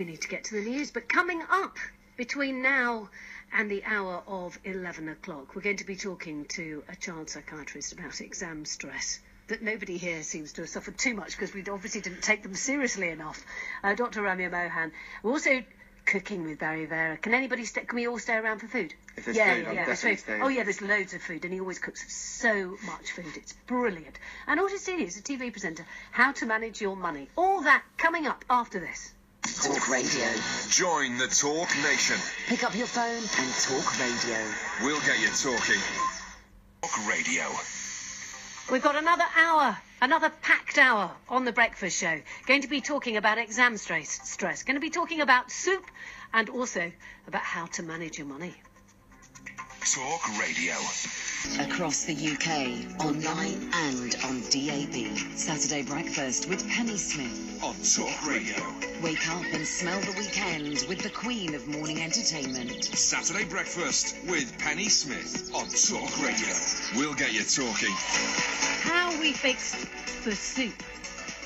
We need to get to the news, but coming up between now and the hour of 11 o'clock, we're going to be talking to a child psychiatrist about exam stress that nobody here seems to have suffered too much because we obviously didn't take them seriously enough. Dr. Ramya Mohan. We're also cooking with Barry Vera. Can anybody can we all stay around for food? If there's food, I'm definitely staying. Oh yeah, there's loads of food, and he always cooks so much food. It's brilliant. And also, he's a TV presenter. How to manage your money. All that coming up after this. Talk Radio. Join the Talk Nation. Pick up your phone and Talk Radio. We'll get you talking. Talk Radio. We've got another hour, another packed hour on the breakfast show. Going to be talking about exam stress. Going to be talking about soup and also about how to manage your money. Talk Radio. Across the UK, online and on DAB. Saturday Breakfast with Penny Smith. On Talk Radio. Wake up and smell the weekend with the Queen of Morning Entertainment. Saturday Breakfast with Penny Smith on Talk Radio. We'll get you talking. How we fixed the soup.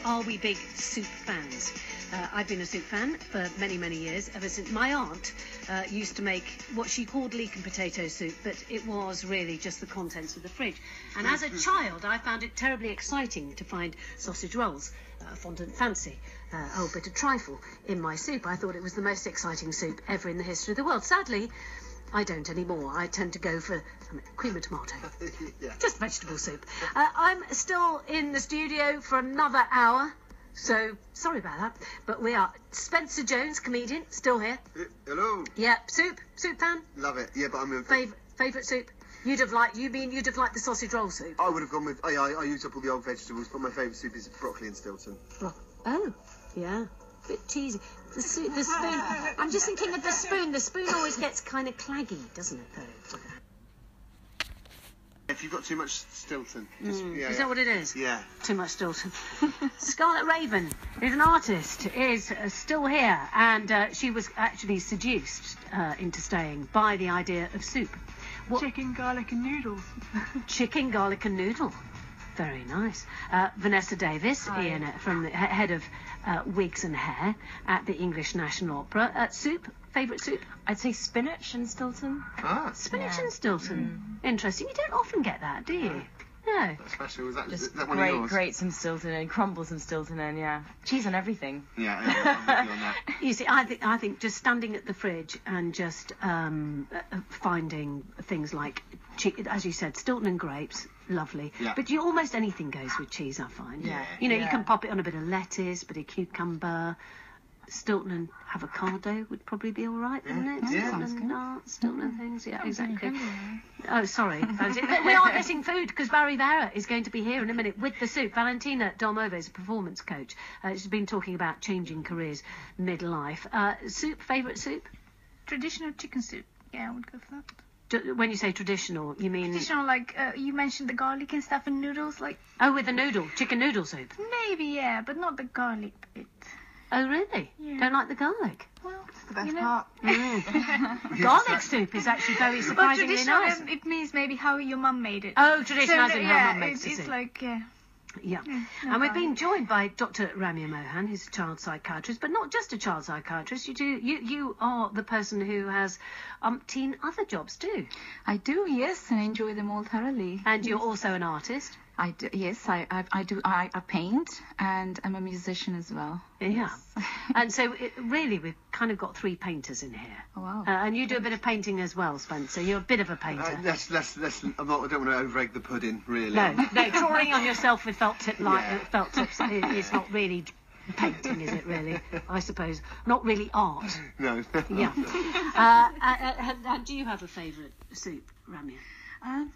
Are we big soup fans? I've been a soup fan for many, many years, ever since my aunt used to make what she called leek and potato soup, but it was really just the contents of the fridge. And as a child, I found it terribly exciting to find sausage rolls, fondant fancy, a whole bit of trifle in my soup. I thought it was the most exciting soup ever in the history of the world. Sadly, I don't anymore. I tend to go for cream of tomato. Yeah. Just vegetable soup. I'm still in the studio for another hour. So, sorry about that, but we are. Spencer Jones, comedian, still here. Hello. Yeah, soup fan? Love it. Yeah, but I'm a... Favourite soup? You'd have liked the sausage roll soup? I would have gone with... I use up all the old vegetables, but my favourite soup is broccoli and Stilton. Oh, yeah. Bit cheesy. The spoon. I'm just thinking of the spoon. The spoon always gets kind of claggy, doesn't it, though? If you've got too much Stilton. Is that what it is? Yeah. Too much Stilton. Scarlett Raven is an artist, is still here, and she was actually seduced into staying by the idea of soup. Chicken, garlic and noodles. Chicken, garlic and noodle. Very nice. Vanessa Davis, from the head of Wigs and Hair at the English National Opera. Soup, favourite soup? I'd say spinach and Stilton. Spinach and Stilton. Interesting. You don't often get that, do you? No. That's special. Is that Just one of yours? grate some Stilton in, crumble some Stilton in, yeah. Cheese on everything. Yeah, I'm with you on that. You see, I think just standing at the fridge and just finding things like, as you said, Stilton and grapes, lovely. Yeah. But almost anything goes with cheese, I find. Yeah. You know, you can pop it on a bit of lettuce, bit of cucumber. Stilton and avocado would probably be all right, wouldn't it? Yeah, Stilton sounds and nuts, Stilton and things. Yeah, exactly. January. Oh, sorry. But we are getting food because Barry Vera is going to be here in a minute with the soup. Valentina Dolmova is a performance coach. She's been talking about changing careers midlife. Soup, favourite soup? Traditional chicken soup. Yeah, I would go for that. When you say traditional, you mean... Traditional, like, you mentioned the garlic and stuff and noodles, like... Oh, with the noodle, chicken noodle soup? Maybe, yeah, but not the garlic bit. Oh, really? Yeah. Don't like the garlic? Well, It's the best part. Garlic soup is actually very surprisingly nice. It means maybe how your mum made it. Oh, traditional as in how yeah, mum makes the it's soup. like, yeah. Yeah. no And we've garlic. been joined by Dr. Ramya Mohan, who's a child psychiatrist, but not just a child psychiatrist. You are the person who has umpteen other jobs too. I do, yes, and I enjoy them all thoroughly. And you're also an artist. I do, yes, I paint, and I'm a musician as well. Yeah. And so really we've kind of got three painters in here. Oh, wow. And you do a bit of painting as well, Spencer. You're a bit of a painter. I don't want to over-egg the pudding, really. No, drawing on yourself with felt tips is not really painting, is it, really? I suppose. Not really art. No. Yeah. Do you have a favourite soup, Ramya?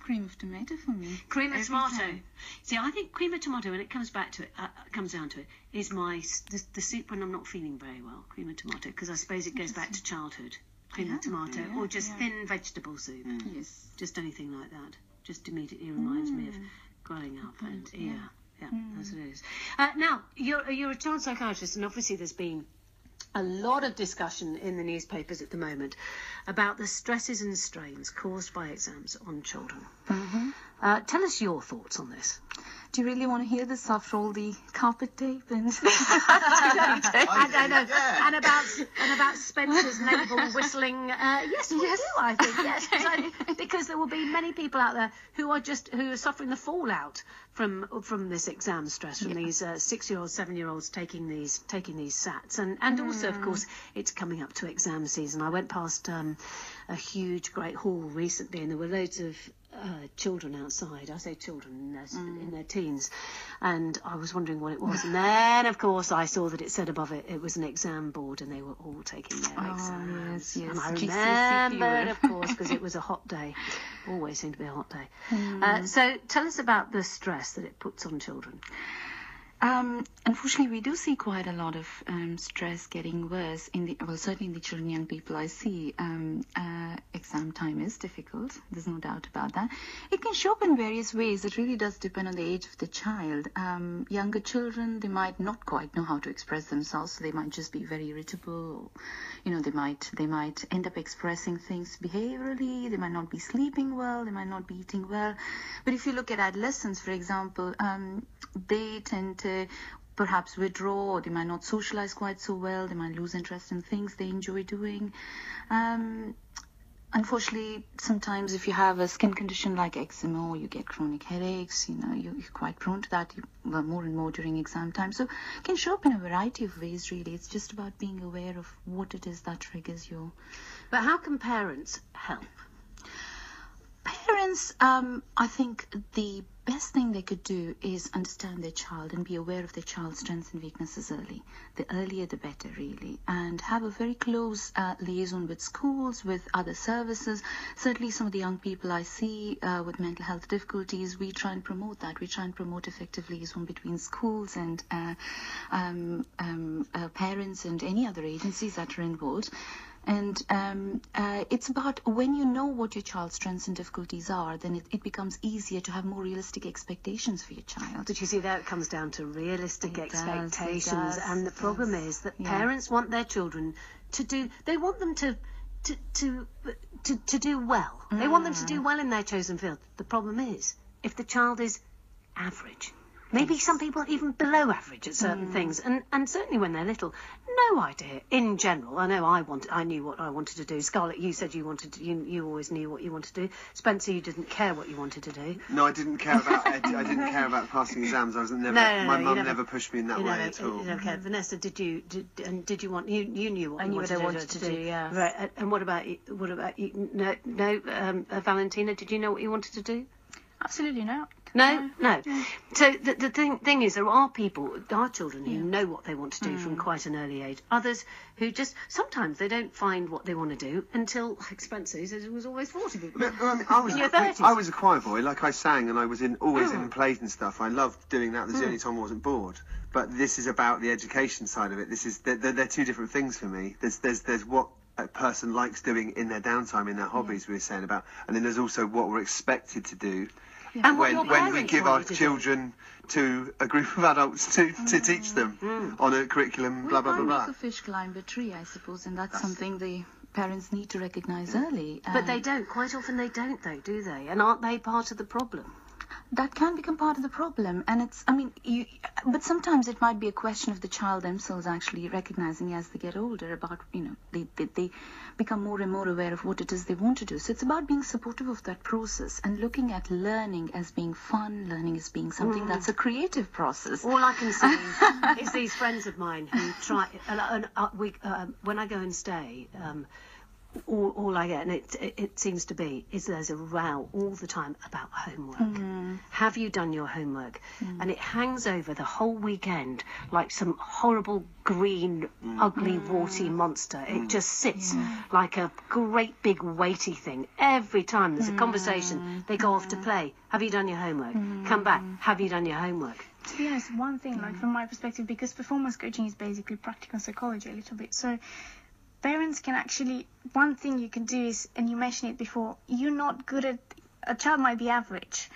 Cream of tomato for me. Cream of Every tomato. time. See, I think cream of tomato, when it comes back to it, comes down to it, is the soup when I'm not feeling very well. Cream of tomato, because I suppose it goes back to childhood. Cream of tomato, or just thin vegetable soup. Yes. Just anything like that. Just immediately reminds me of growing up. And yeah, that's what it is. Now, you're a child psychiatrist, and obviously there's been a lot of discussion in the newspapers at the moment about the stresses and strains caused by exams on children. Tell us your thoughts on this. Do you really want to hear this after all the carpet tape and? I know. And about Spencer's navel whistling. Yes, we do. I think yes, because there will be many people out there who are suffering the fallout from this exam stress, from these 6-year-olds, 7-year-olds taking these SATs, and also, of course, it's coming up to exam season. I went past a huge, great hall recently, and there were loads of children outside. I say children in their teens, and I was wondering what it was. And then, of course, I saw that it said above it was an exam board, and they were all taking their exams. Yes. And I remembered, of course, because it was a hot day. Always seemed to be a hot day. So tell us about the stress that it puts on children. Unfortunately, we do see quite a lot of stress getting worse certainly in the children and young people I see. Exam time is difficult. There's no doubt about that. It can show up in various ways. It really does depend on the age of the child. Younger children, they might not quite know how to express themselves, so they might just be very irritable. Or, they might end up expressing things behaviorally. They might not be sleeping well. They might not be eating well. But if you look at adolescents, for example, they tend to perhaps withdraw, or they might not socialize quite so well. They might lose interest in things they enjoy doing. Unfortunately, sometimes if you have a skin condition like eczema, or you get chronic headaches, you're quite prone to that more and more during exam time. So it can show up in a variety of ways, really. It's just about being aware of what it is that triggers you. But how can parents help? Parents, I think the best thing they could do is understand their child and be aware of their child's strengths and weaknesses early. The earlier the better, really. And have a very close liaison with schools, with other services. Certainly some of the young people I see with mental health difficulties, we try and promote that. We try and promote effective liaison between schools and parents and any other agencies that are involved. And it's about when you know what your child's strengths and difficulties are, then it becomes easier to have more realistic expectations for your child. But you see, there it comes down to realistic expectations. And the problem is that parents want their children to do, they want them to do well. They want them to do well in their chosen field. The problem is, if the child is average, maybe some people even below average at certain things, and certainly when they're little, no idea. In general, I know I knew what I wanted to do. Scarlett, you said you always knew what you wanted to do. Spencer, you didn't care what you wanted to do. No, I didn't care about I didn't care about passing exams. I was never. My mum never pushed me in that way at all. Okay, Vanessa, did you want? You knew what I wanted to do. Yeah. Right. And what about you? No. Valentina, did you know what you wanted to do? Absolutely not. No. So the thing is, there are children who know what they want to do from quite an early age. Others who just, sometimes they don't find what they want to do until, like Spencer says, it was always 40. I was a choir boy, like I sang, and I was always in plays and stuff. I loved doing that. That's the only time I wasn't bored. But this is about the education side of it. They're two different things for me. There's what a person likes doing in their downtime, in their hobbies we were saying about, and then there's also what we're expected to do. And when we give our children to a group of adults to teach them on a curriculum, blah, blah, blah, blah. Make a fish climb a tree, I suppose, and that's something the parents need to recognise early. But they don't. Quite often they don't, though, do they? And aren't they part of the problem? That can become part of the problem, and but sometimes it might be a question of the child themselves actually recognizing as they get older about, they become more and more aware of what it is they want to do. So it's about being supportive of that process and looking at learning as being fun, learning as being something that's a creative process. All I can say is these friends of mine who try, when I go and stay, all I get, and it seems to be, is there's a row all the time about homework. Have you done your homework? And it hangs over the whole weekend like some horrible green, ugly, warty monster. It just sits like a great big weighty thing. Every time there's a conversation, they go off to play. Have you done your homework? Come back. Have you done your homework? To be honest, one thing, like from my perspective, because performance coaching is basically practical psychology a little bit, so parents can actually, one thing you can do is, and you mentioned it before, you're not good at, a child might be average,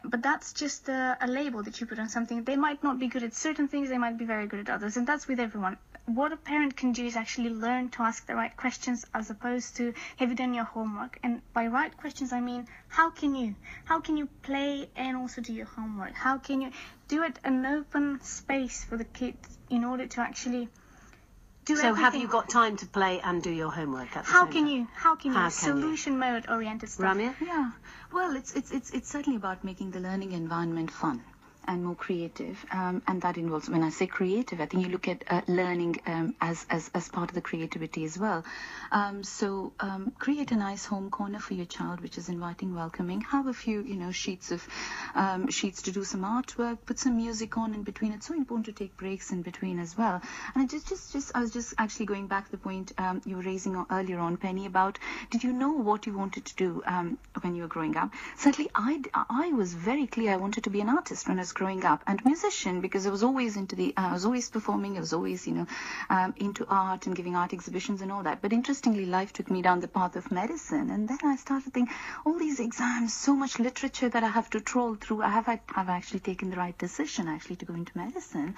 but that's just a label that you put on something. They might not be good at certain things, they might be very good at others, and that's with everyone. what a parent can do is actually learn to ask the right questions, as opposed to, have you done your homework? And by right questions, I mean, how can you play and also do your homework? How can you do it an open space for the kids in order to actually do So everything? have you got time to play and do your homework at the How same can time? you? How can you? Solution mode oriented stuff. Ramya? Yeah, well, it's certainly about making the learning environment fun and more creative, and that involves, when I say creative, I think you look at learning as part of the creativity as well. So create a nice home corner for your child, which is inviting, welcoming. Have a few, sheets to do some artwork. Put some music on in between. It's so important to take breaks in between as well. And I was just actually going back to the point you were raising earlier on, Penny, about, did you know what you wanted to do when you were growing up? Certainly, I was very clear I wanted to be an artist when I was growing up, and musician, because I was always I was always performing. I was always into art and giving art exhibitions and all that. But interestingly, life took me down the path of medicine, and then I started thinking, all these exams, so much literature that I have to troll through. Have I actually taken the right decision actually to go into medicine?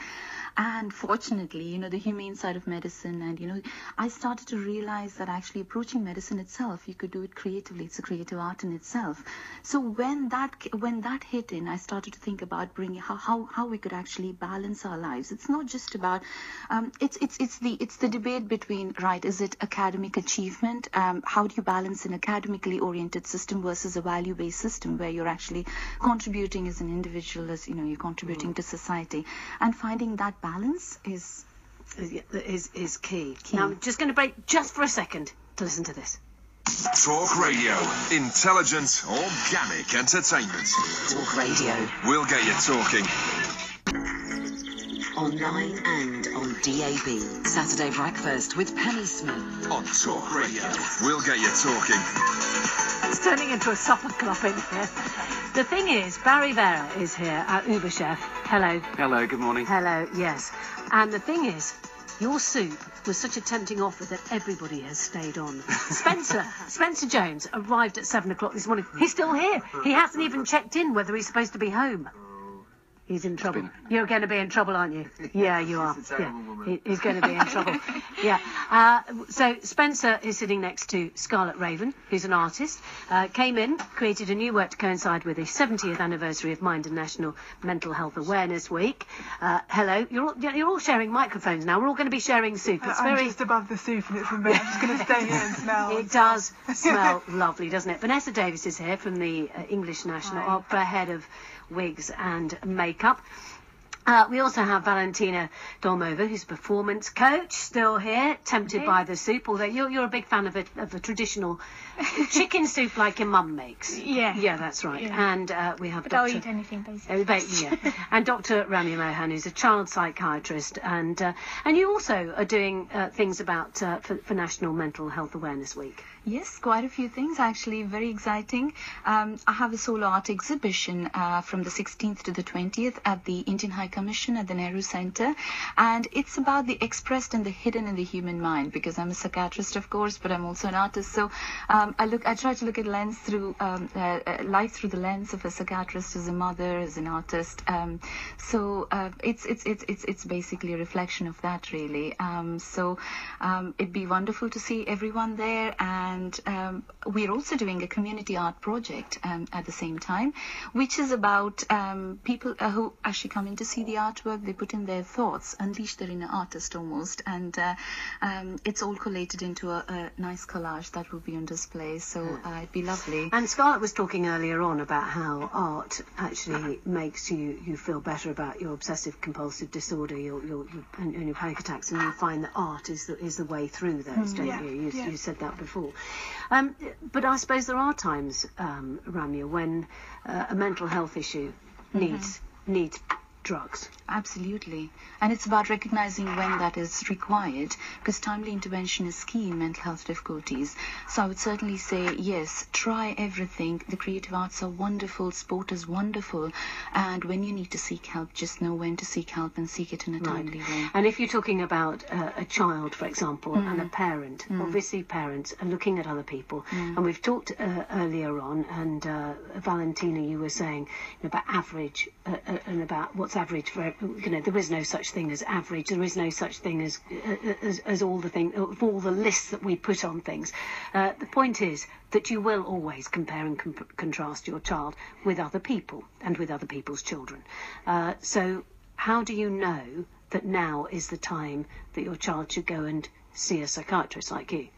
And fortunately, the humane side of medicine, and I started to realize that actually approaching medicine itself, you could do it creatively. It's a creative art in itself. So when that hit in, I started to think about bringing how we could actually balance our lives. It's not just about it's the debate between, right, is it academic achievement? How do you balance an academically oriented system versus a value-based system where you're actually contributing as an individual, as you're contributing to society, and finding that balance is key. Now I'm just going to break just for a second to listen to this. Talk Radio. Intelligent, organic entertainment. Talk Radio. We'll get you talking. Online and on DAB. Saturday Breakfast with Penny Smith. On Talk Radio. We'll get you talking. It's turning into a supper club in here. The thing is, Barry Vera is here, our Uber chef. Hello. Hello, good morning. Hello, yes. And the thing is, your soup was such a tempting offer that everybody has stayed on. Spencer Jones arrived at 7 o'clock this morning. He's still here. He hasn't even checked in whether he's supposed to be home. He's in trouble. You're going to be in trouble, aren't you? Yeah, you are. Yeah. He's going to be in trouble. Yeah. So Spencer is sitting next to Scarlett Raven, who's an artist. Came in, created a new work to coincide with the 70th anniversary of Mind and National Mental Health Awareness Week. Hello. You're all sharing microphones now. We're all going to be sharing soup. I'm just above the soup and it's from there. I'm just going to stay here and smell. It does smell lovely, doesn't it? Vanessa Davis is here from the English National Opera, head of wigs and makeup. We also have Valentina Dolmova, who's a performance coach, still here, tempted by the soup, although you're a big fan of a traditional chicken soup like your mum makes. Yeah, that's right. Yeah. And we have but I'll eat anything, basically. And Dr. Ramya Mohan, who's a child psychiatrist, and you also are doing things about for National Mental Health Awareness Week. Yes, quite a few things, actually, very exciting. I have a solo art exhibition from the 16th to the 20th at the Indian High Commission at the Nehru Center, and it's about the expressed and the hidden in the human mind, because I'm a psychiatrist, of course, but I'm also an artist, so I try to look at life through the lens of a psychiatrist, as a mother, as an artist. So it's basically a reflection of that, really. So it'd be wonderful to see everyone there, and we're also doing a community art project at the same time, which is about people who actually come in to see the artwork. They put in their thoughts, unleash their inner artist almost, and it's all collated into a nice collage that will be on display. So it'd be lovely. And Scarlett was talking earlier on about how art actually makes you feel better about your obsessive compulsive disorder, and your panic attacks, and you find that art is the way through those, don't you? You said that before. But I suppose there are times, Ramya, when a mental health issue needs drugs. Absolutely. And it's about recognizing when that is required, because timely intervention is key in mental health difficulties. So I would certainly say, yes, try everything. The creative arts are wonderful, sport is wonderful, and when you need to seek help, just know when to seek help and seek it in a timely way. And if you're talking about a child, for example, and a parent, obviously parents are looking at other people, and we've talked earlier on, and Valentina, you were saying about average and about what's what's average for, there is no such thing as average. There is no such thing as all the lists that we put on things. The point is that you will always compare and contrast your child with other people and with other people's children. So how do you know that now is the time that your child should go and see a psychiatrist like you?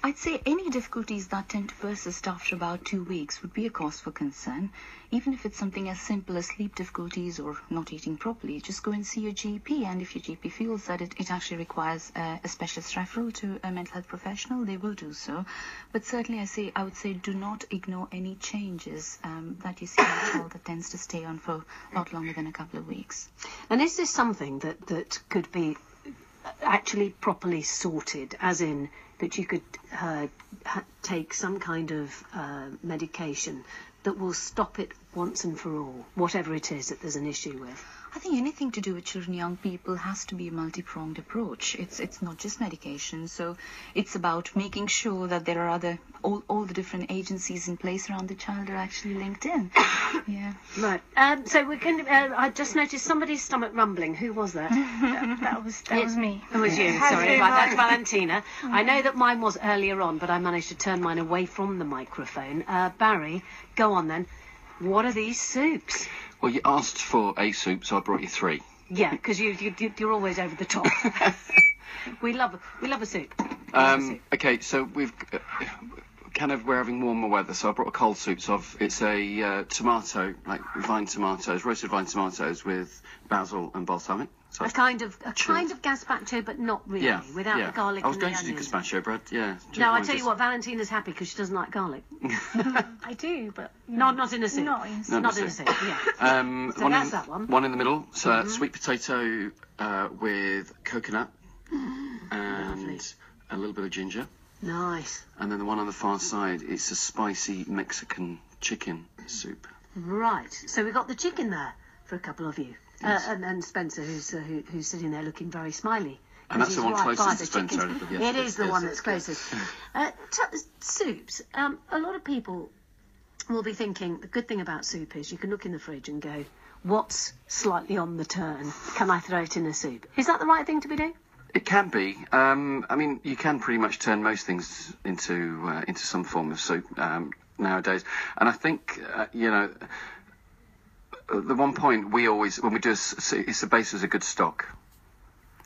I'd say any difficulties that tend to persist after about 2 weeks would be a cause for concern. Even if it's something as simple as sleep difficulties or not eating properly, just go and see your GP, and if your GP feels that it actually requires a specialist referral to a mental health professional, they will do so. But certainly I would say do not ignore any changes that you see in a child that tends to stay on for a lot longer than a couple of weeks. And is this something that could be actually properly sorted, as in that you could take some kind of medication that will stop it once and for all, whatever it is that there's an issue with? I think anything to do with children and young people has to be a multi-pronged approach. It's not just medication. So it's about making sure that there are all the different agencies in place around the child are actually linked in. Yeah. Right. So we can. I just noticed somebody's stomach rumbling. Who was that? That was me. It was you. Sorry. Right, that's Valentina. I know that mine was earlier on, but I managed to turn mine away from the microphone. Barry, go on then. What are these soups? Well, you asked for a soup, so I brought you 3. Yeah, because you're always over the top. we love a soup. Okay, so we're having warmer weather, so I brought a cold soup. So it's a tomato, like vine tomatoes, roasted vine tomatoes with basil and balsamic. So a kind of gazpacho, but not really, without the garlic. I was and going the to do onions. gazpacho bread, yeah. No, I tell you what, Valentina's happy because she doesn't like garlic. I do, but not in a soup. Not in a soup. Yeah. So that's that one. One in the middle. So sweet potato with coconut and a little bit of ginger. Nice. And then the one on the far side, it's a spicy Mexican chicken soup. Right. So we've got the chicken there for a couple of you. Yes. And Spencer, who's sitting there looking very smiley. And that's the one closest to Spencer. It is the one that's closest. Soups. A lot of people will be thinking the good thing about soup is you can look in the fridge and go, what's slightly on the turn? Can I throw it in a soup? Is that the right thing to be doing? It can be. I mean, you can pretty much turn most things into some form of soup nowadays. And I think, the one point we always, when we do it's the base is a good stock.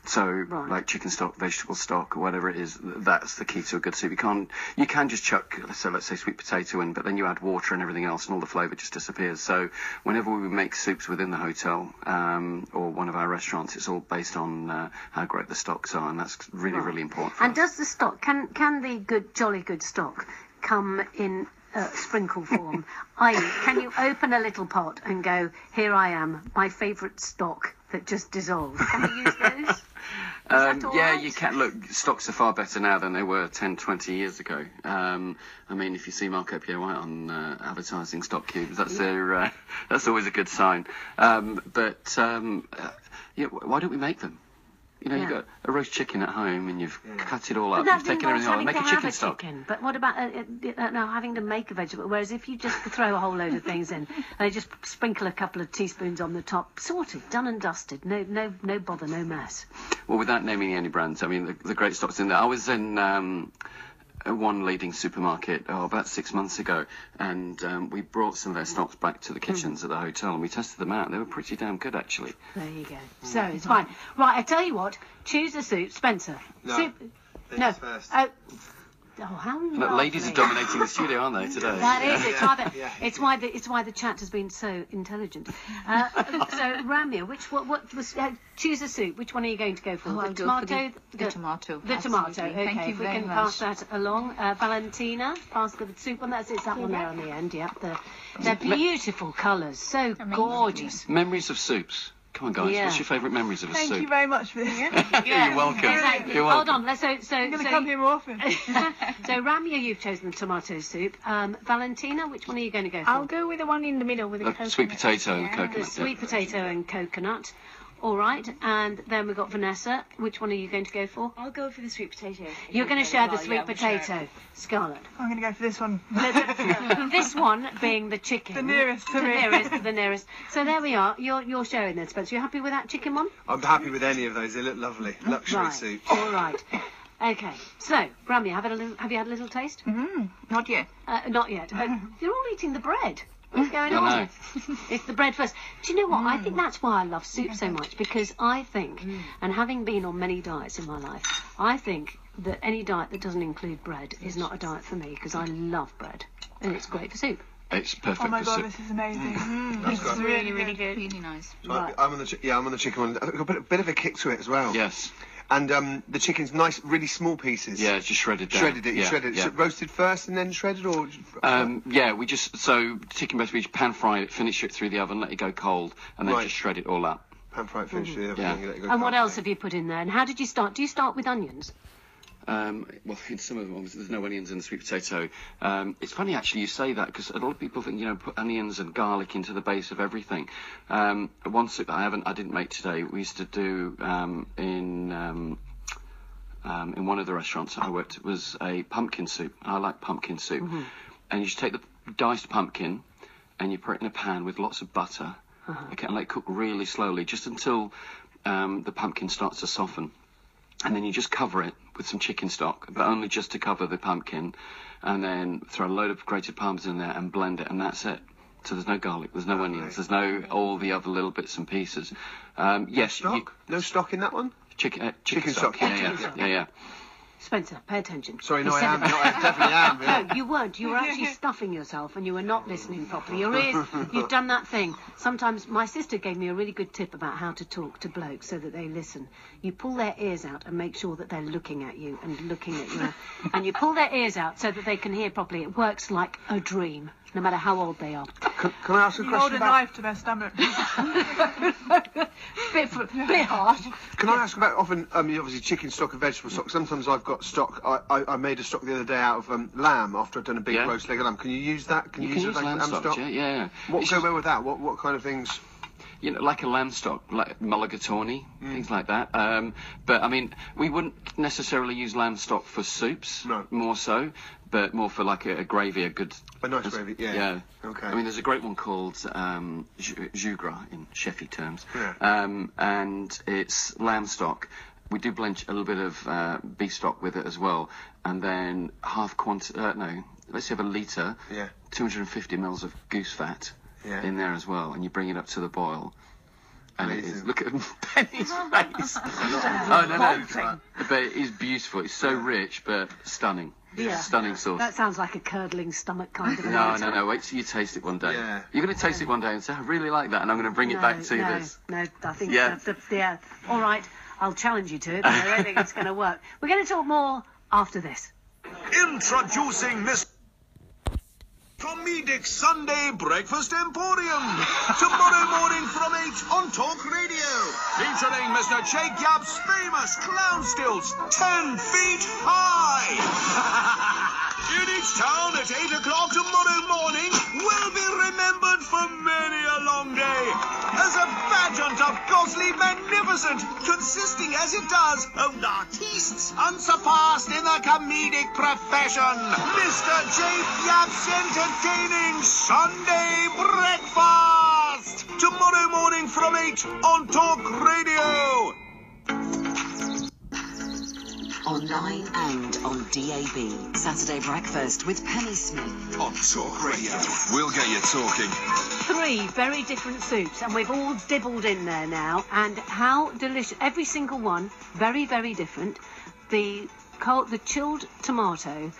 So, like chicken stock, vegetable stock, or whatever it is, that's the key to a good soup. You can just chuck, let's say sweet potato in, but then you add water and everything else, and all the flavour just disappears. So, whenever we make soups within the hotel or one of our restaurants, it's all based on how great the stocks are, and that's really, really important for us. And does the stock, can the jolly good stock come in sprinkle form? i.e., can you open a little pot and go, here I am, my favourite stock that just dissolved? Can we use those? Right? You can. Look, stocks are far better now than they were 10, 20 years ago. I mean, if you see Marco Pierre White on advertising stock cubes, that's always a good sign. Why don't we make them? You've got a roast chicken at home and you've cut it all up, you've taken everything on, make a chicken stock. But what about having to make a vegetable? Whereas if you just throw a whole load of things in and you just sprinkle a couple of teaspoons on the top, sorted, done and dusted, no bother, no mess. Well, without naming any brands, I mean, the great stock's in there. I was in one leading supermarket about 6 months ago, and we brought some of their stocks back to the kitchens at the hotel, and we tested them out. They were pretty damn good, actually. There you go. So it's fine. Right, I tell you what, choose a soup. Spencer. No. Soup. No. First. Oh, how lovely. Look, ladies are dominating the studio, aren't they, today? That is. It's why the chat has been so intelligent. So Ramya, what was choose a soup? Which one are you going to go for? The tomato. The tomato. The tomato. Okay. Thank you if we very can much. pass that along. Valentina, pass the soup one. It's that one there on the end. Yep. They're beautiful colours. So gorgeous. Memories of soups. Come on, guys. Yeah. What's your favourite memories of a soup? Thank you very much for this. Yeah. You're welcome. Exactly. You're welcome. Hold on. I'm going to come here more often. So Ramya, you've chosen the tomato soup. Valentina, which one are you going to go for? I'll go with the one in the middle with the coconut. Sweet potato and coconut. The sweet potato and coconut. All right, and then we've got Vanessa. Which one are you going to go for? I'll go for the sweet potato. You're going to share the sweet potato. Scarlett. I'm going to go for this one. This one being the chicken. The nearest to me. The nearest. So there we are. You're sharing that, Spencer. You happy with that chicken one? I'm happy with any of those. They look lovely. Luxury Right. soup. All right. Okay. So, Ramya, have you had a little taste? Not yet. Not yet. You're all eating the bread. What's going on? It's the bread first. Do you know what? I think that's why I love soup so much, because I think, and having been on many diets in my life, I think that any diet that doesn't include bread is not a diet for me, because I love bread and it's great for soup. It's perfect Oh my for God, soup. this is amazing. That's It's good. really good. Really nice. So I'm on the chicken one. I've got a bit of a kick to it as well. Yes. And the chicken's nice, really small pieces. Yeah, it's just shredded down. Shredded it. You Yeah, shredded it. yeah. So roasted first and then shredded, or? Yeah, we just chicken breast, we just pan fry it, finish it through the oven, let it go cold, and then Right. just shred it all up. Pan fry it, finish it. Yeah. And what else have you put in there? And how did you start? Do you start with onions? Well, in some of them, obviously, there's no onions in the sweet potato. It's funny, actually, you say that, because a lot of people think, put onions and garlic into the base of everything. One soup that I didn't make today, we used to do in one of the restaurants I worked, was a pumpkin soup. I like pumpkin soup. And you just take the diced pumpkin and you put it in a pan with lots of butter, okay, and let it cook really slowly, just until the pumpkin starts to soften. And then you just cover it with some chicken stock, but only just to cover the pumpkin, and then throw a load of grated parmesan in there and blend it, and that's it. So there's no garlic, there's no onions, there's no all the other little bits and pieces. Yes, Stock? No stock in that one? Chicken stock. Yeah. Spencer, pay attention. Sorry, no, He I said am. about- No, I definitely am. Yeah. No, you weren't. You were actually stuffing yourself and you were not listening properly. Your ears, you've done that thing. Sometimes my sister gave me a really good tip about how to talk to blokes so that they listen. You pull their ears out and make sure that they're looking at you and looking at you. And you pull their ears out so that they can hear properly. It works like a dream, no matter how old they are. Can I ask a You question hold a about... knife to their stomach. Bit harsh. Can I ask about, often, obviously chicken stock and vegetable stock. Sometimes I've got stock. I made a stock the other day out of lamb after I'd done a big roast leg of lamb. Can you use that? You can use lamb stock, yeah. What go well with that? What kind of things? Like a lamb stock, like mulligatawny, things like that. But, I mean, we wouldn't necessarily use lamb stock for soups, more so, but more for like a gravy, a good... A nice gravy, yeah. Okay. I mean, there's a great one called jus gras in chefy terms, and it's lamb stock. We do blend a little bit of beef stock with it as well, and then let's say a litre, 250 mils of goose fat in there as well, and you bring it up to the boil. And it is, look at Penny's face. No. But it is beautiful. It's so rich, but stunning. Yeah. Stunning sauce. That sounds like a curdling stomach kind of thing. No. Wait till you taste it one day. Yeah. You're going to taste it one day and say, I really like that, and I'm going to bring it back to this. No, I think all right, I'll challenge you to it, but I don't think it's going to work. We're going to talk more after this. Introducing Miss Comedic Sunday Breakfast Emporium. Tomorrow morning from 8 on Talk Radio. Featuring Mr. Jake Yapp's famous clown stilts 10 feet high. In each town at 8 o'clock tomorrow morning will be remembered for many a long day as a pageant of ghostly magnificent, consisting as it does of artistes unsurpassed in the comedic profession. Mr. Jake Yapp's entertaining Sunday breakfast. Tomorrow morning from 8 on Talk Radio. Online and on DAB. Saturday Breakfast with Penny Smith. On Talk Radio. We'll get you talking. 3 very different soups, and we've all dibbled in there now, and how delicious. Every single one, very, very different. The chilled tomato,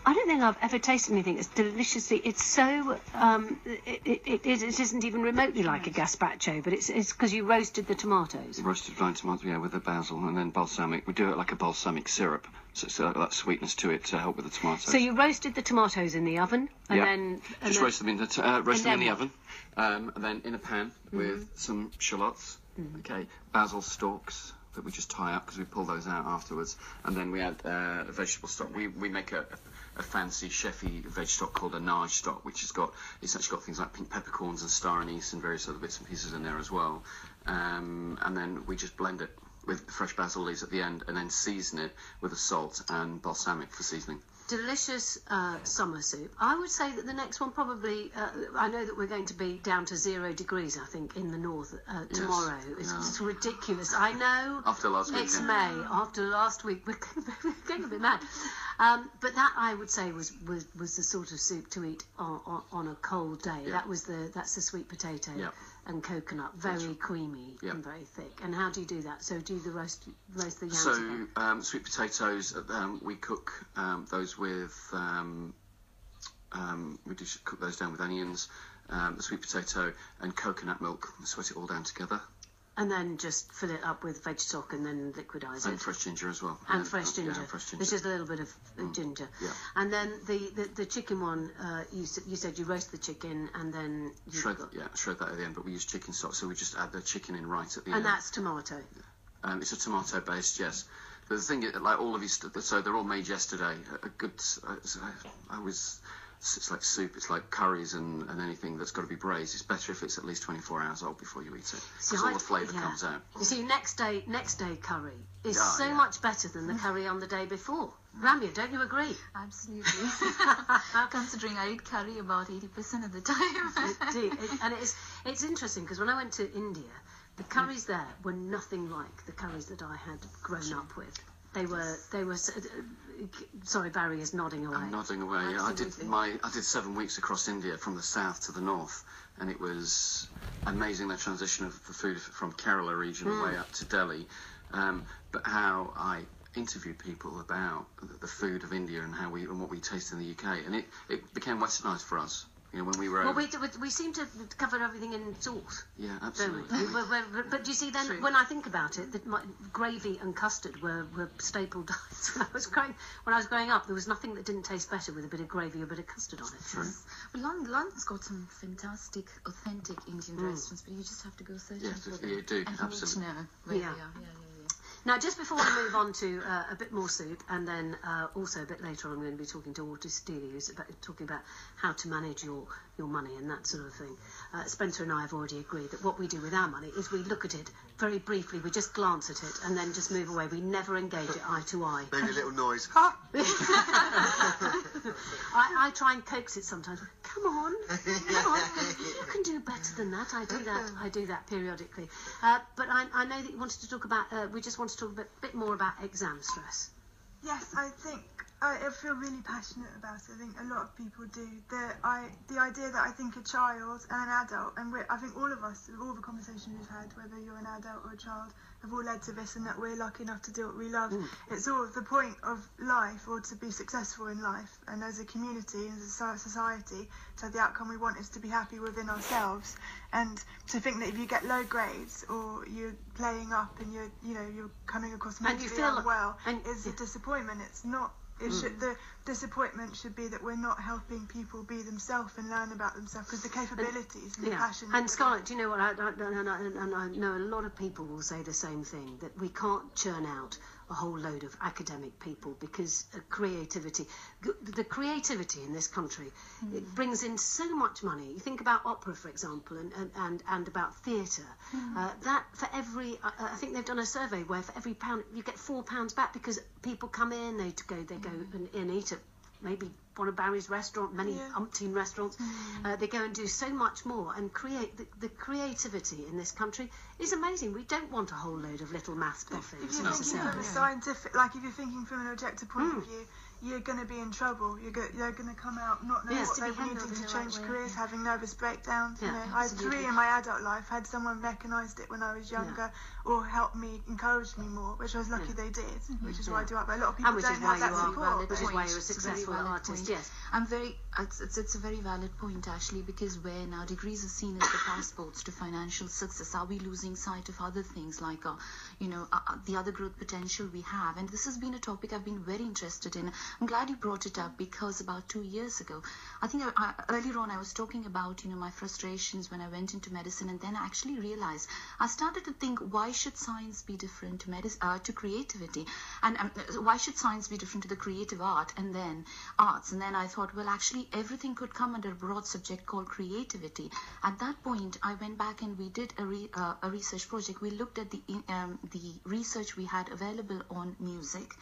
I don't think I've ever tasted anything as deliciously. It's so it isn't even remotely like a gazpacho, but it's because you roasted the tomatoes. Roasted fine tomato, with the basil and then balsamic. We do it like a balsamic syrup, so it's that sweetness to it to help with the tomatoes. So you roasted the tomatoes in the oven, and then roast them in the oven, and then in a pan with some shallots, basil stalks that we just tie up because we pull those out afterwards, and then we add vegetable stock. We make a fancy chefy veg stock called a nage stock, which it's actually got things like pink peppercorns and star anise and various other bits and pieces in there as well. and then we just blend it with fresh basil leaves at the end, and then season it with a salt and balsamic for seasoning. Delicious summer soup. I would say that the next one probably, I know that we're going to be down to 0 degrees, I think, in the north tomorrow. It's ridiculous. I know. After last week. It's May. After last week, we're getting a bit mad. But that, I would say, was the sort of soup to eat on a cold day. Yeah. That's the sweet potato. Yeah. And coconut, very creamy and very thick. And how do you do that? So do you roast the yams? So sweet potatoes, we cook those with we do cook those down with onions, the sweet potato and coconut milk. Sweat it all down together. And then just fill it up with veg stock and then liquidize it. And fresh ginger as well. And fresh ginger. Yeah, fresh ginger. There's just a little bit of ginger. Yeah. And then the chicken one, you said you roast the chicken and then you shred that at the end. But we use chicken stock, so we just add the chicken in right at the end. And that's tomato. It's a tomato based, yes. But the thing is, like all of you, so they're all made yesterday. A good, it's like soup, it's like curries and anything that's got to be braised. It's better if it's at least 24 hours old before you eat it, because all the flavour comes out. You see, next day curry is much better than the curry on the day before. Ramya, don't you agree? Absolutely. Considering I eat curry about 80% of the time. And it's interesting, because when I went to India, the curries there were nothing like the curries that I had grown up with. They were. Sorry, Barry is nodding away. I'm nodding away. Yeah, I did 7 weeks across India from the south to the north, and it was amazing, the transition of the food from Kerala region all the way up to Delhi. But how I interviewed people about the food of India and what we taste in the UK, and it became westernised for us. You know, when we were. Well, we seem to cover everything in salt. Yeah, absolutely. But you see, then when I think about it, gravy and custard were staple diets when I was growing up. There was nothing that didn't taste better with a bit of gravy or a bit of custard on it. True. Well, London's got some fantastic, authentic Indian restaurants, but you just have to go searching for them. You do, and absolutely. You need to know where they are. Yeah. Now, just before we move on to a bit more soup, and then also a bit later on I'm going to be talking to Walter Steele, who's talking about how to manage your money and that sort of thing. Spencer and I have already agreed that what we do with our money is we look at it very briefly, we just glance at it and then just move away. We never engage it eye to eye. Maybe a little noise. I try and coax it sometimes. Come on, you can do better than that. I do that periodically. But I know that you wanted to talk about. We just want to talk a bit more about exam stress. Yes, I think I feel really passionate about it. I think a lot of people do. The idea that I think a child and an adult, and I think all of us, all the conversations we've had, whether you're an adult or a child, have all led to this, and that we're lucky enough to do what we love. It's all the point of life, or to be successful in life, and as a community, as a society, so the outcome we want is to be happy within ourselves. And to think that if you get low grades or you're playing up and you're coming across mentally unwell, is a disappointment. It's not. The disappointment should be that we're not helping people be themselves and learn about themselves, because the capabilities and the passion. And Scarlett, do you know what? I know a lot of people will say the same thing, that we can't churn out a whole load of academic people because the creativity in this country, it brings in so much money. You think about opera, for example, and about theatre. That for every, I think they've done a survey where for every pound you get £4 back, because people come in, they go and eat at maybe one of Barry's restaurant, many umpteen restaurants. They go and do so much more and create. The creativity in this country is amazing. We don't want a whole load of little maths buffets. If you're thinking from a scientific, like if you're thinking from an objective point of view, you're going to be in trouble. They're going to come out not knowing what they're needing to change careers, having nervous breakdowns. I had 3 in my adult life. Had someone recognised it when I was younger, or helped me, encouraged me more, which I was lucky they did, which is why I do it. But a lot of people don't have that support. Which is why you're a successful artist. Yes, it's a very valid point, actually, because where now degrees are seen as the passports to financial success, are we losing sight of other things like the other growth potential we have? And this has been a topic I've been very interested in. I'm glad you brought it up, because about 2 years ago, I think earlier on I was talking about my frustrations when I went into medicine, and then I actually realized, I started to think, why should science be different to creativity, and why should science be different to the creative art and then arts? arts. And then I thought, well, actually everything could come under a broad subject called creativity. At that point, I went back and we did a research project. We looked at the research we had available on music,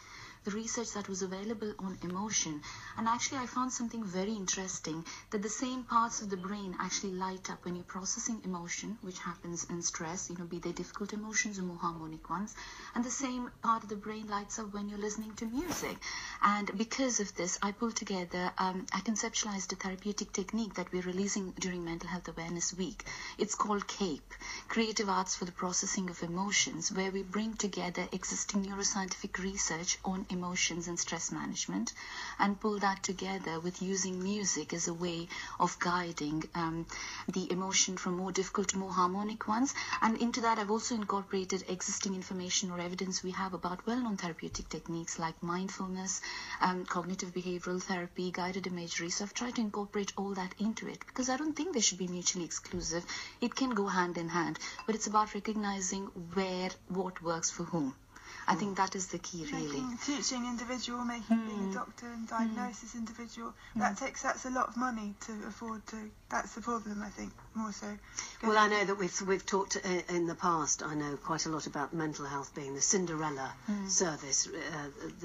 the research that was available on emotion, and actually I found something very interesting, that the same parts of the brain actually light up when you're processing emotion, which happens in stress, be they difficult emotions or more harmonic ones, and the same part of the brain lights up when you're listening to music. And because of this, I pulled together, I conceptualized a therapeutic technique that we're releasing during Mental Health Awareness Week. It's called CAPE, Creative Arts for the Processing of Emotions, where we bring together existing neuroscientific research on emotions and stress management and pull that together with using music as a way of guiding the emotion from more difficult to more harmonic ones. And into that I've also incorporated existing information or evidence we have about well-known therapeutic techniques like mindfulness, cognitive behavioral therapy, guided imagery. So I've tried to incorporate all that into it because I don't think they should be mutually exclusive. It can go hand in hand, but it's about recognizing what works for whom. I think that is the key, really. Teaching individual, being a doctor and diagnosis individual, that's a lot of money to afford to. That's the problem, I think, more so. Well, I know that we've talked in the past, I know quite a lot about mental health being the Cinderella service.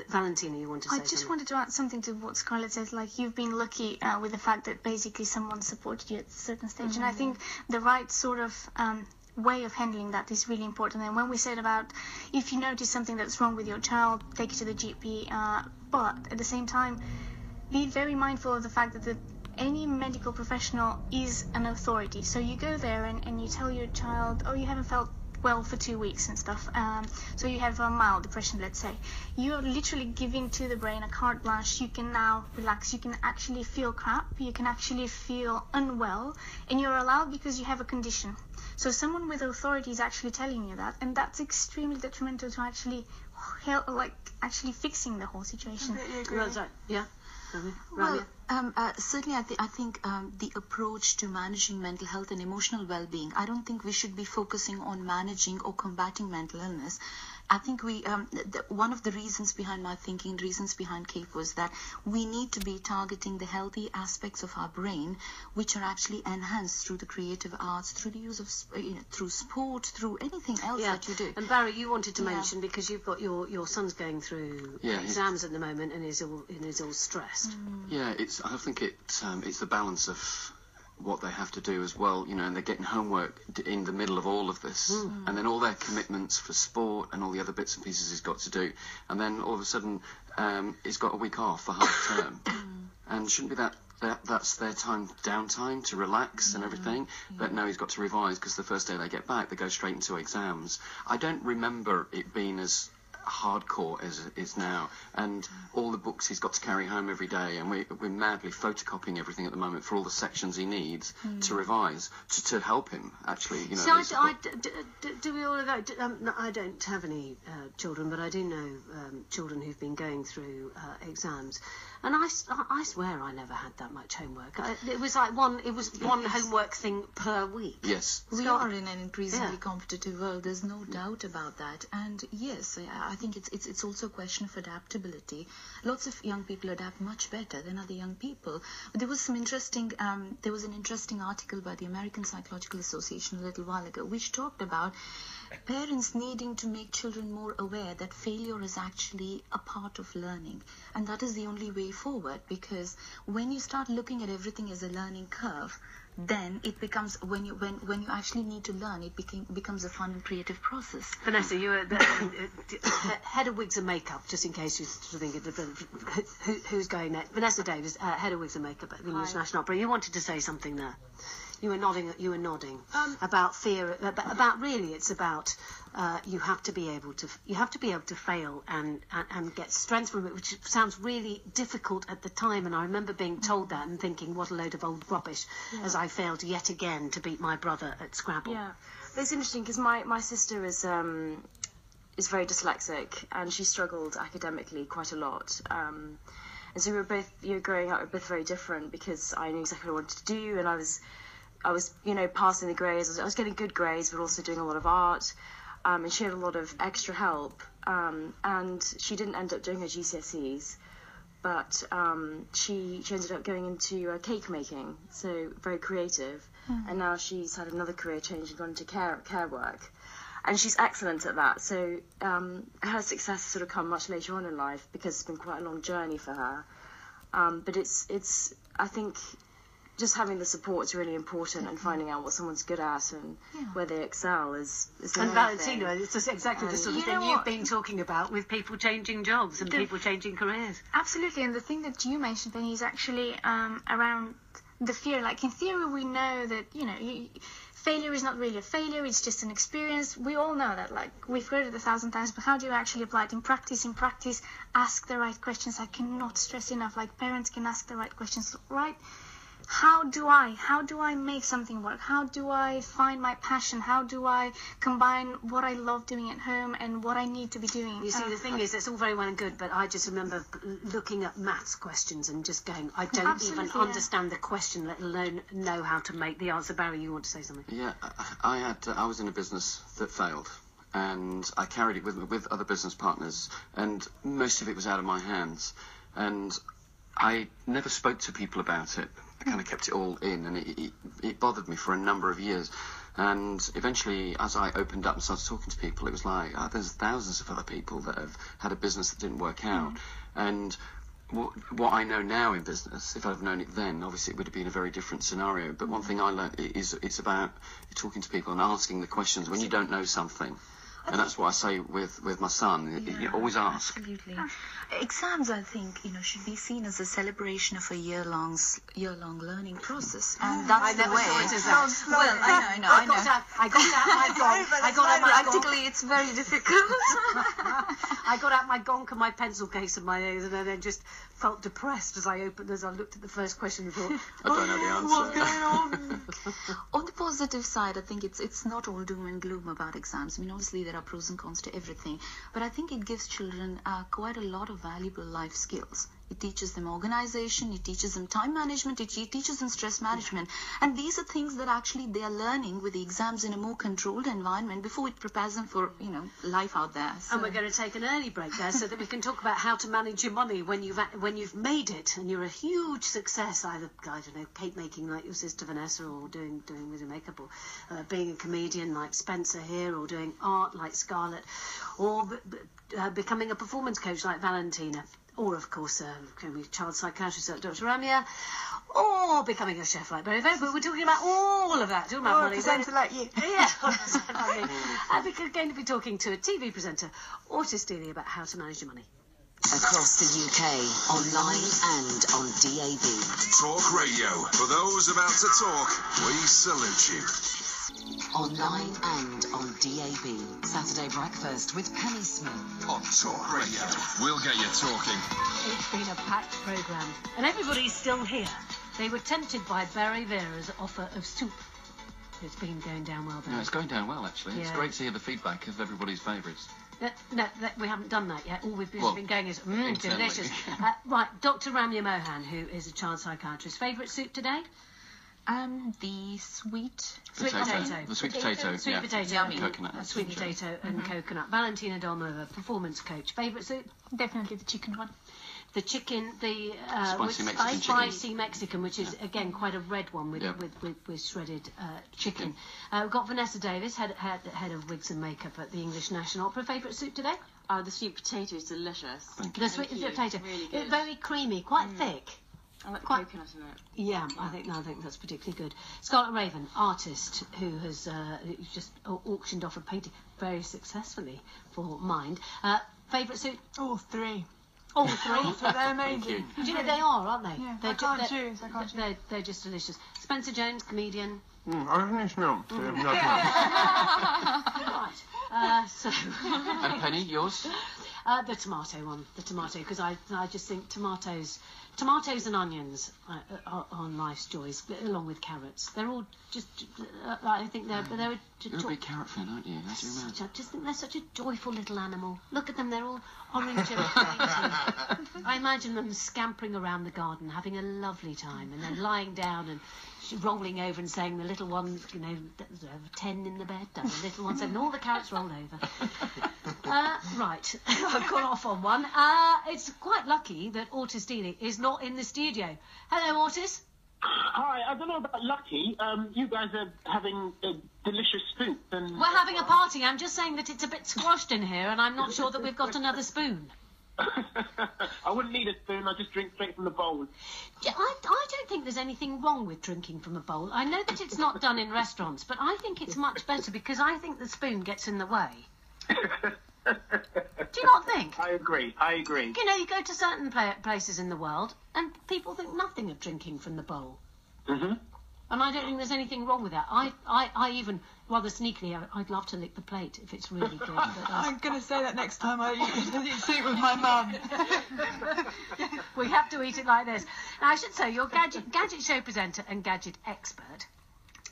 Valentina, you want to say something? I just wanted to add something to what Scarlett says, like you've been lucky with the fact that basically someone supported you at a certain stage, and I think the right sort of way of handling that is really important. And when we said about if you notice something that's wrong with your child, take it to the GP, but at the same time be very mindful of the fact that any medical professional is an authority. So you go there and you tell your child, oh, you haven't felt well for 2 weeks and stuff, so you have a mild depression, let's say. You're literally giving to the brain a carte blanche. You can now relax, you can actually feel crap, you can actually feel unwell, and you're allowed because you have a condition. So someone with authority is actually telling you that, and that's extremely detrimental to actually help, actually fixing the whole situation. Yeah. Well, certainly I think the approach to managing mental health and emotional well-being, I don't think we should be focusing on managing or combating mental illness. I think one of the reasons behind my thinking, reasons behind CAPE, was that we need to be targeting the healthy aspects of our brain, which are actually enhanced through the creative arts, through the use of, through sport, through anything else that you do. And Barry, you wanted to mention, because you've got your son's going through exams at the moment and is all stressed. Yeah, I think it's the balance of what they have to do as well, and they're getting homework in the middle of all of this, and then all their commitments for sport and all the other bits and pieces he's got to do, and then all of a sudden he's got a week off for half term, and shouldn't be that's their downtime to relax and everything, but no, he's got to revise because the first day they get back they go straight into exams. I don't remember it being as hardcore as it is now, and all the books he's got to carry home every day, and we're madly photocopying everything at the moment for all the sections he needs to revise to help him actually. Do we all of that? I don't have any children, but I do know children who've been going through exams, and I swear I never had that much homework. It was like one homework thing per week. Yes, we are in an increasingly competitive world. There's no doubt about that, and yes, I think it's also a question of adaptability. Lots of young people adapt much better than other young people. But there was an interesting article by the American Psychological Association a little while ago, which talked about parents needing to make children more aware that failure is actually a part of learning, and that is the only way forward, because when you start looking at everything as a learning curve, then it becomes, when you actually need to learn, it becomes a fun and creative process. Vanessa, you were head of wigs and makeup, just in case you're thinking who's going next. Vanessa Davis, head of wigs and makeup at the English National Opera. You wanted to say something there. You were nodding about fear. About really, it's about you have to be able to fail and get strength from it, which sounds really difficult at the time. And I remember being told that and thinking, what a load of old rubbish, as I failed yet again to beat my brother at Scrabble. Yeah, it's interesting because my sister is very dyslexic and she struggled academically quite a lot. And so we were both, growing up, we were both very different because I knew exactly what I wanted to do, and I was passing the grades. I was getting good grades, but also doing a lot of art. And she had a lot of extra help. And she didn't end up doing her GCSEs. but she ended up going into cake making, so very creative, and now she's had another career change and gone into care work. And she's excellent at that, so her success has sort of come much later on in life because it's been quite a long journey for her. But it's I think just having the support is really important, and finding out what someone's good at and where they excel is and Valentina, it's just exactly the sort of thing you've been talking about with people changing jobs and people changing careers. Absolutely, and the thing that you mentioned, Penny, is actually around the fear. Like in theory, we know that failure is not really a failure, it's just an experience. We all know that, like, we've heard it 1,000 times, but how do you actually apply it in practice? In practice, ask the right questions. I cannot stress enough, like, parents can ask the right questions, right? How do I make something work? How do I find my passion? How do I combine what I love doing at home and what I need to be doing? You see, the thing is, it's all very well and good, but I just remember looking at maths questions and just going, I don't even understand the question, let alone know how to make the answer. Barry, you want to say something? Yeah, I was in a business that failed, and I carried it with other business partners, and most of it was out of my hands, and I never spoke to people about it. I kind of kept it all in, and it bothered me for a number of years. And eventually, as I opened up and started talking to people, it was like, there's thousands of other people that have had a business that didn't work out. And what I know now in business, if I'd have known it then, obviously it would have been a very different scenario. But one thing I learned is it's about talking to people and asking the questions when you don't know something. And that's what I say with my son. You always ask. Absolutely. Exams, I think, should be seen as a celebration of a year-long learning process, and that's the way. Well, I know. I got out my practically, it's very difficult. I got out my gonk and my pencil case and my A's, and then just felt depressed as I looked at the first question and thought, I don't know the answer. What's going on? On the positive side, I think it's not all doom and gloom about exams. I mean, obviously there are pros and cons to everything, but I think it gives children quite a lot of valuable life skills. It teaches them organization, it teaches them time management, it teaches them stress management, and these are things that actually they are learning with the exams in a more controlled environment before it prepares them for life out there. So. And we're going to take an early break there so that we can talk about how to manage your money when you've made it and you're a huge success, either, I don't know, cake making like your sister Vanessa, or doing with your makeup, or being a comedian like Spencer here, or doing art like Scarlett, or becoming a performance coach like Valentina. Or, of course, becoming a child psychiatrist like Dr. Ramya, or becoming a chef like Barry. But we're talking about all of that. Talking about money. Presenter like you. Yeah. We're going to be talking to a TV presenter, Otis Dealey, about how to manage your money. Across the UK, online and on DAB. Talk Radio. For those about to talk, we salute you. Online and on DAB. Saturday Breakfast with Penny Smith. On Talk Radio. We'll get you talking. It's been a packed programme, and everybody's still here. They were tempted by Barry Vera's offer of soup. It's been going down well, Barry. Yeah, it's going down well, actually. It's great to hear the feedback of everybody's favourites. No, we haven't done that yet. All we've been going is, delicious. Right, Dr. Ramya Mohan, who is a child psychiatrist. Favourite soup today? The sweet potato. The sweet potato, Sweet potato and coconut. Sweet potato and coconut. Valentina Dolmova, performance coach. Favourite soup? Definitely the chicken one. The chicken, spicy Mexican, which is again quite a red one with shredded chicken. We've got Vanessa Davis, head of wigs and makeup at the English National Opera. Favourite soup today? The sweet potato is delicious. The sweet potato, really good. It's very creamy, quite thick. I like coconut in it. Yeah, I think that's particularly good. Scarlett Raven, artist who has just auctioned off a painting very successfully for Mind. Favourite soup? All three. All three? They're amazing. Do you know they are, aren't they? Yeah, I can't choose. They're just delicious. Spencer Jones, comedian. I haven't smelled. Right. So. And Penny, yours? The tomato one. The tomato, because I just think tomatoes and onions are life's joys, along with carrots. They're all just. I think they're. You're a big carrot fan, aren't you? I just think they're such a joyful little animal. Look at them, they're all orange and dainty. I imagine them scampering around the garden, having a lovely time, and then lying down and rolling over and saying, the little one, 10 in the bed, and the little one said, and all the carrots rolled over. Right, I've gone off on one. It's quite lucky that Otis Dealey is not in the studio. Hello, Otis. Hi, I don't know about lucky. You guys are having a delicious soup. And we're having a party. I'm just saying that it's a bit squashed in here, and I'm not sure that we've got another spoon. I wouldn't need a spoon. I just drink straight from the bowl. I don't think there's anything wrong with drinking from a bowl. I know that it's not done in restaurants, but I think it's much better because I think the spoon gets in the way. Do you not think? I agree. You know, you go to certain places in the world and people think nothing of drinking from the bowl. Mm-hmm. And I don't think there's anything wrong with that. I even, rather sneakily, I'd love to lick the plate if it's really good. But I'm going to say that next time I eat soup with my mum. We have to eat it like this. Now, I should say, you're gadget show presenter and gadget expert.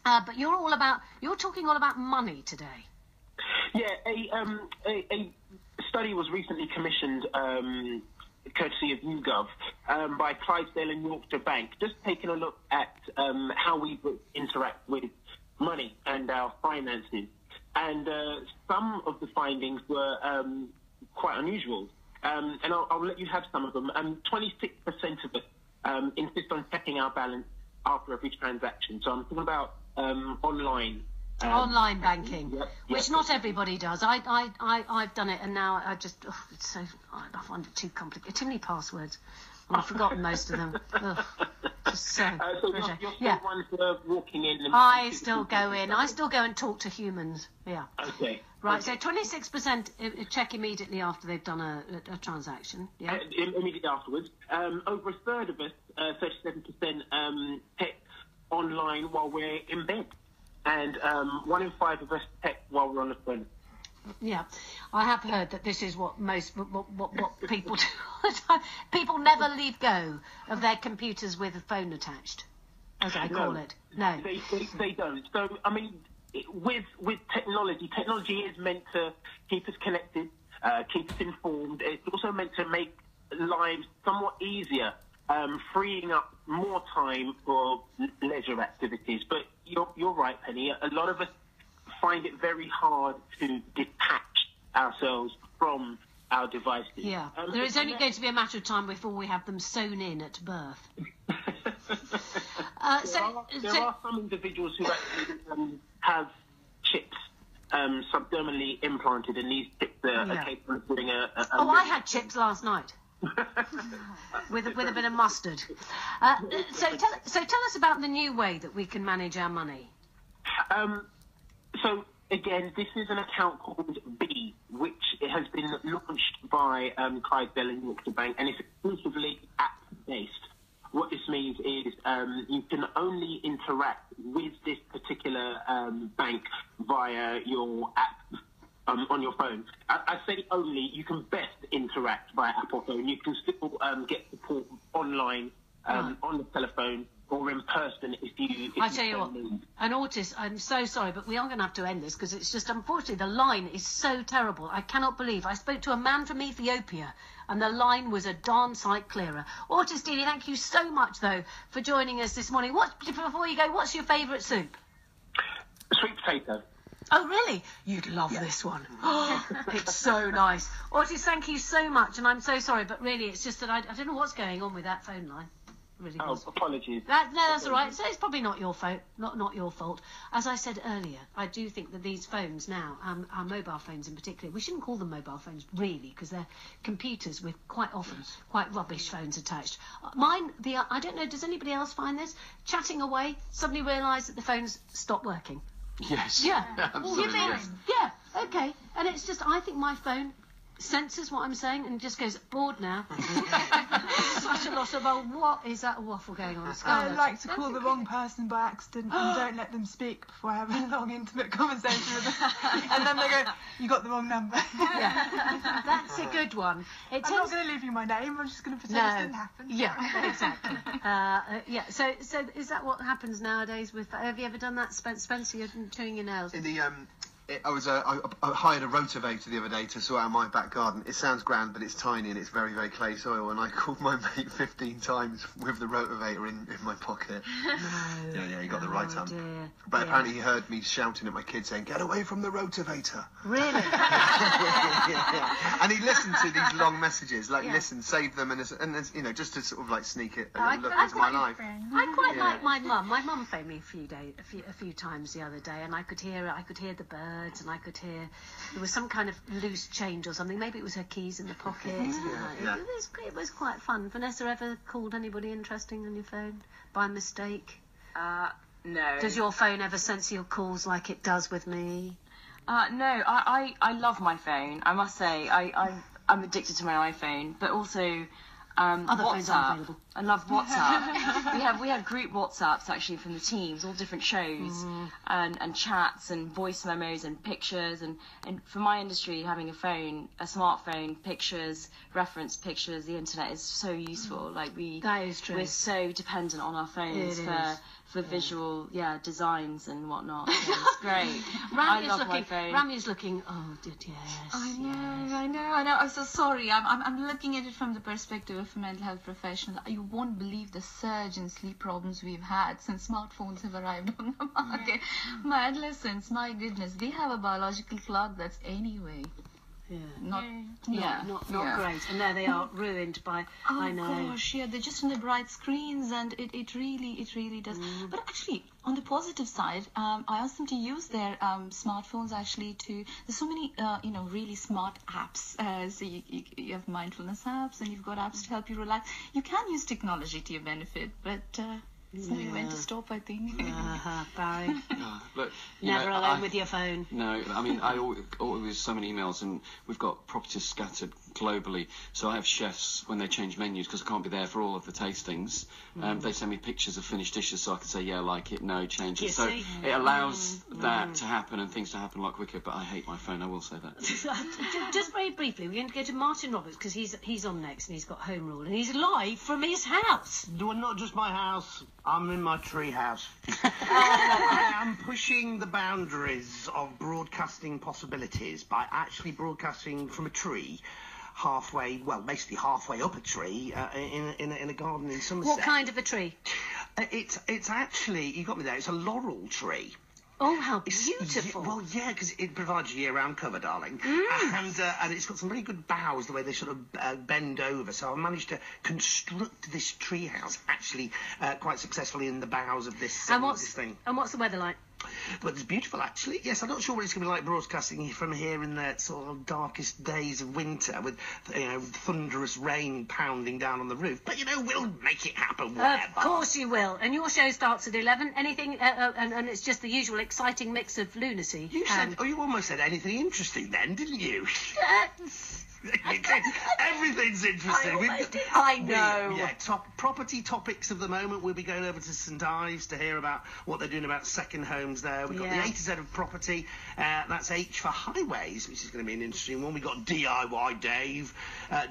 But you're talking all about money today. Yeah, a study was recently commissioned, courtesy of YouGov, by Clydesdale and Yorkshire Bank, just taking a look at how we interact with money and our finances. And some of the findings were quite unusual. And I'll let you have some of them. 26% of us insist on checking our balance after every transaction. So I'm talking about online. Online banking, yep, which not everybody does. I've done it, and now I just it's so I find it too complicated. Too many passwords, and I've forgotten most of them. Ugh, just so you're still ones that are walking in. And I still go in. I still go and talk to humans. Yeah. Okay. Right. Okay. So 26% check immediately after they've done a transaction. Yeah. Immediately afterwards. Over a third of us, 37%, check online while we're in bed. And 1 in 5 of us text while we're on the phone. Yeah, I have heard that this is what people do. People never leave go of their computers with a phone attached, as I call it. No, they don't. So I mean, with technology is meant to keep us connected, keep us informed. It's also meant to make lives somewhat easier, freeing up more time for leisure activities. But you're right, Penny. A lot of us find it very hard to detach ourselves from our devices. Yeah, there is only going to be a matter of time before we have them sewn in at birth. There are some individuals who actually have chips subdermally implanted, and these chips are capable of doing I had chips last night. with a bit of mustard. So tell us about the new way that we can manage our money. So again, this is an account called B, which has been launched by Clydesdale and Yorkshire Bank, and it's exclusively app-based. What this means is you can only interact with this particular bank via your app. On your phone. I say only, you can best interact via app or phone. You can still get support online, on the telephone, or in person if you I tell you what, and Otis, I'm so sorry, but we are going to have to end this because it's just, unfortunately, the line is so terrible. I cannot believe. I spoke to a man from Ethiopia and the line was a darn sight clearer. Otis Dealey, thank you so much, though, for joining us this morning. Before you go, what's your favourite soup? Sweet potato. Oh, really? You'd love this one. Oh, it's so nice. Otis, thank you so much, and I'm so sorry, but really, it's just that I don't know what's going on with that phone line. Really was. Apologies. No, that's all right. So it's probably not your fault. Not your fault. As I said earlier, I do think that these phones now, our mobile phones in particular, we shouldn't call them mobile phones really, because they're computers with quite often quite rubbish phones attached. Mine, I don't know. Does anybody else find this? Chatting away, suddenly realise that the phones stop working. Yes. Yeah. Absolutely. Yes. Yeah. Okay. And it's just, I think my phone senses what I'm saying and just goes, bored now. Such a lot of, what is that waffle going on? Scarlett? I like to call the wrong person by accident and don't let them speak before I have a long, intimate conversation with them. And then they go, you got the wrong number. Yeah. That's a good one. I'm not going to leave you my name, I'm just going to pretend it didn't happen. Yeah, exactly. Yeah, so is that what happens nowadays with, have you ever done that, Spencer? You're chewing your nails. I hired a rotavator the other day to sort out my back garden. It sounds grand, but it's tiny and it's very, very clay soil. And I called my mate 15 times with the rotavator in my pocket. No. Yeah, he got the right time. Dear. But apparently he heard me shouting at my kids saying, "Get away from the rotavator." Really? Yeah. And he listened to these long messages, listen, save them, and just to sort of like sneak it and look into my life. I quite like my mum. My mum phoned me a few times the other day, and I could hear the birds, and I could hear there was some kind of loose change or something. Maybe it was her keys in the pocket. It was quite fun. Vanessa, ever called anybody interesting on your phone by mistake? No. Does your phone ever censor your calls like it does with me? No, I love my phone. I must say, I'm addicted to my iPhone, but also other phones aren't available. I love WhatsApp. we have group WhatsApps actually from the teams, all different shows, and chats and voice memos and pictures, and for my industry, having a smartphone, pictures, reference pictures, the internet is so useful. Like that is true. We're so dependent on our phones for visual designs and whatnot. So it's great. I love my phone. Ramya's looking. Oh, yes. I know. I'm so sorry. I'm looking at it from the perspective of a mental health professional. You won't believe the surge in sleep problems we've had since smartphones have arrived on the market. My adolescents, my goodness, they have a biological clock that's anyway. Not great, and there they are, ruined by. I know. Oh gosh, they're just on the bright screens, and it really does. But actually, on the positive side, I asked them to use their smartphones actually to. There's so many really smart apps. So you have mindfulness apps, and you've got apps to help you relax. You can use technology to your benefit, but. It's knowing when to stop, I think. Barry. Look, Never alone with your phone. No, I mean, I always so many emails, and we've got properties scattered globally. So I have chefs, when they change menus, because I can't be there for all of the tastings, they send me pictures of finished dishes so I can say, yeah, I like it, no, change it. So it allows that to happen and things to happen a lot quicker, but I hate my phone, I will say that. Just very briefly, we're going to go to Martin Roberts, because he's on next, and he's got Home Rule, and he's live from his house. Well, not just my house. I'm in my tree house. I am pushing the boundaries of broadcasting possibilities by actually broadcasting from a tree basically halfway up a tree in a garden in Somerset. What kind of a tree? It's actually, you got me there, it's a laurel tree. Oh, how beautiful. Because it provides year-round cover, darling. And it's got some very good boughs, the way they sort of bend over. So I managed to construct this treehouse actually quite successfully in the boughs of this thing. And what's the weather like? Well, it's beautiful, actually. Yes, I'm not sure what it's going to be like broadcasting from here in the sort of darkest days of winter with, thunderous rain pounding down on the roof. But, we'll make it happen, whatever. Of course you will. And your show starts at 11. Anything, and it's just the usual exciting mix of lunacy. You almost said anything interesting then, didn't you? Everything's interesting. I know. Property topics of the moment. We'll be going over to St Ives to hear about what they're doing about second homes there. We've got the A to Z of property. That's H for highways, which is going to be an interesting one. We've got DIY Dave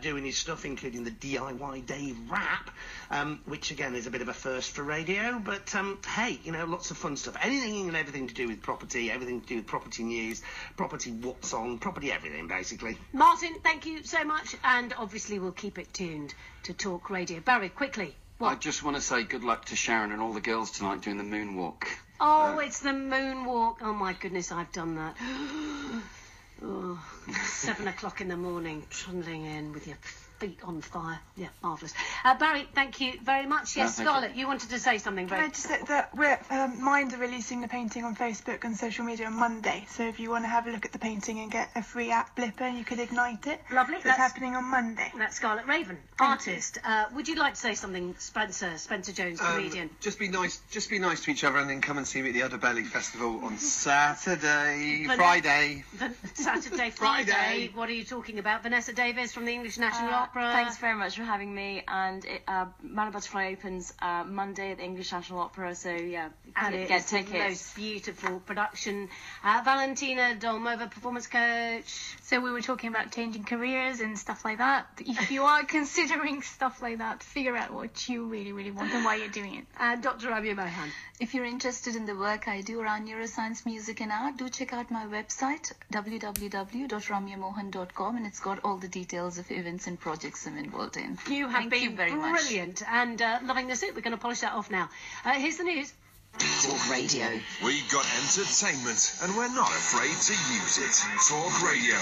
doing his stuff, including the DIY Dave rap, which again is a bit of a first for radio. But hey, lots of fun stuff. Anything and everything to do with property, everything to do with property news, property what's on, property everything, basically. Martin, thank you so much, and obviously we'll keep it tuned to Talk Radio. Barry, quickly. What? I just want to say good luck to Sharon and all the girls tonight doing the moonwalk. Oh, it's the moonwalk. Oh, my goodness, I've done that. 7 o'clock in the morning, trundling in with your feet on fire. Yeah, marvellous. Barry, thank you very much. Yes, Scarlett, you wanted to say something very... Can I just say that we're Mind are releasing the painting on Facebook and social media on Monday, so if you want to have a look at the painting and get a free app blipper, you could ignite it. Lovely. That's happening on Monday. That's Scarlett Raven, artist. Would you like to say something, Spencer Jones, comedian? Just be nice to each other, and then come and see me at the Udderbelly Festival on Saturday, Friday. Saturday, Friday. What are you talking about? Vanessa Davis from the English National Lot? Opera. Thanks very much for having me. And Madame Butterfly opens Monday at the English National Opera, so yeah, get tickets. The most beautiful production. Valentina Dolmova, performance coach. So we were talking about changing careers and stuff like that. If you are considering stuff like that, figure out what you really, really want and why you're doing it. Dr. Ramya Mohan. If you're interested in the work I do around neuroscience, music and art, do check out my website, www.ramyamohan.com, and it's got all the details of events and projects I'm involved in. You have been very brilliant and loving the suit. We're going to polish that off now. Here's the news. Talk Radio. We've got entertainment, and we're not afraid to use it. Talk Radio.